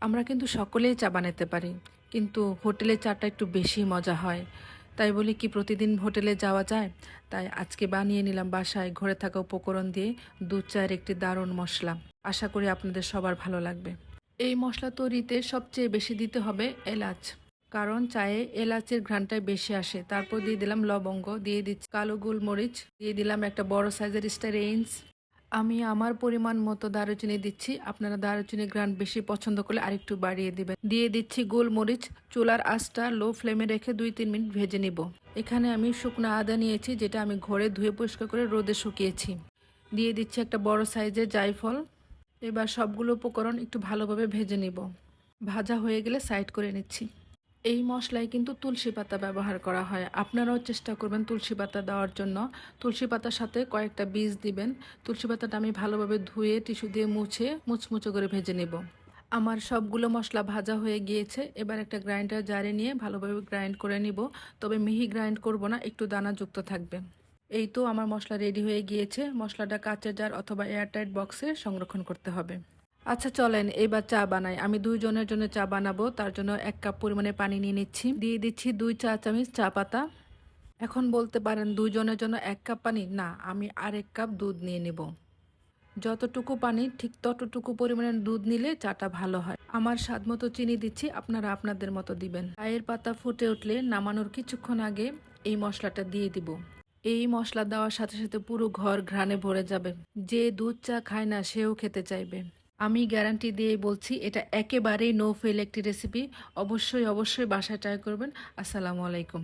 আমরা কিন্তু সকলেই চা বানাতে পারি, কিন্তু হোটেলের চাটা একটু বেশি মজা হয়। তাই বলি কি প্রতিদিন হোটেলে যাওয়া যায়? তাই আজকে বানিয়ে নিলাম বাসায় ঘরে থাকা উপকরণ দিয়ে দুধ চায়ের একটি দারুণ মশলা। আশা করি আপনাদের সবার ভালো লাগবে। এই মশলা তৈরিতে সবচেয়ে বেশি দিতে হবে এলাচ, কারণ চায়ে এলাচের ঘ্রাণটাই বেশি আসে। তারপর দিয়ে দিলাম লবঙ্গ, দিয়ে দিচ্ছি কালো গোলমরিচ, দিয়ে দিলাম একটা বড় সাইজের স্টার। আমি আমার পরিমাণ মতো দারুচিনি দিচ্ছি, আপনারা দারুচিনি ঘ্রাণ বেশি পছন্দ করলে আরেকটু বাড়িয়ে দিবেন। দিয়ে দিচ্ছি গোলমরিচ। চুলার আঁচটা লো ফ্লেমে রেখে 2-3 মিনিট ভেজে নিব। এখানে আমি শুকনো আদা নিয়েছি, যেটা আমি ঘরে ধুয়ে পরিষ্কার করে রোদে শুকিয়েছি। দিয়ে দিচ্ছি একটা বড় সাইজের জায়ফল। এবার সবগুলো উপকরণ একটু ভালোভাবে ভেজে নিব। ভাজা হয়ে গেলে সাইড করে নিচ্ছি। এই মশলায় কিন্তু তুলসী পাতা ব্যবহার করা হয়, আপনারাও চেষ্টা করবেন তুলসী পাতা দেওয়ার জন্য। তুলসী পাতার সাথে কয়েকটা বীজ দিবেন। তুলসী পাতাটা আমি ভালোভাবে ধুয়ে টিস্যু দিয়ে মুছে মুচমুচো করে ভেজে নেব। আমার সবগুলো মশলা ভাজা হয়ে গিয়েছে। এবার একটা গ্রাইন্ডার জারে নিয়ে ভালোভাবে গ্রাইন্ড করে নিব, তবে মিহি গ্রাইন্ড করব না, একটু দানাযুক্ত থাকবে। এই তো আমার মশলা রেডি হয়ে গিয়েছে। মশলাটা কাঁচের জার অথবা এয়ারটাইট বক্সে সংরক্ষণ করতে হবে। আচ্ছা চলেন এবার চা বানাই। আমি 2 জনের জন্য চা বানাবো, তার জন্য 1 কাপ পরিমাণে পানি নিয়ে নিচ্ছি। দিয়ে দিচ্ছি 2 চা চামচ চা পাতা। এখন বলতে পারেন 2 জনের জন্য 1 কাপ পানি? না, আমি আরেক কাপ দুধ নিয়ে নেব। যতটুকু পানি ঠিক ততটুকু পরিমাণে দুধ নিলে চাটা ভালো হয়। আমার স্বাদ মতো চিনি দিচ্ছি, আপনারা আপনাদের মতো দিবেন। চায়ের পাতা ফুটে উঠলে নামানোর কিছুক্ষণ আগে এই মশলাটা দিয়ে দিব। এই মশলা দেওয়ার সাথে সাথে পুরো ঘর ঘ্রাণে ভরে যাবে। যে দুধ চা খায় না সেও খেতে চাইবে। আমি গ্যারান্টি দিয়ে বলছি, এটা একেবারেই নো ফেল একটি রেসিপি। অবশ্যই অবশ্যই বাসায় ট্রাই করবেন। আসসালামু আলাইকুম।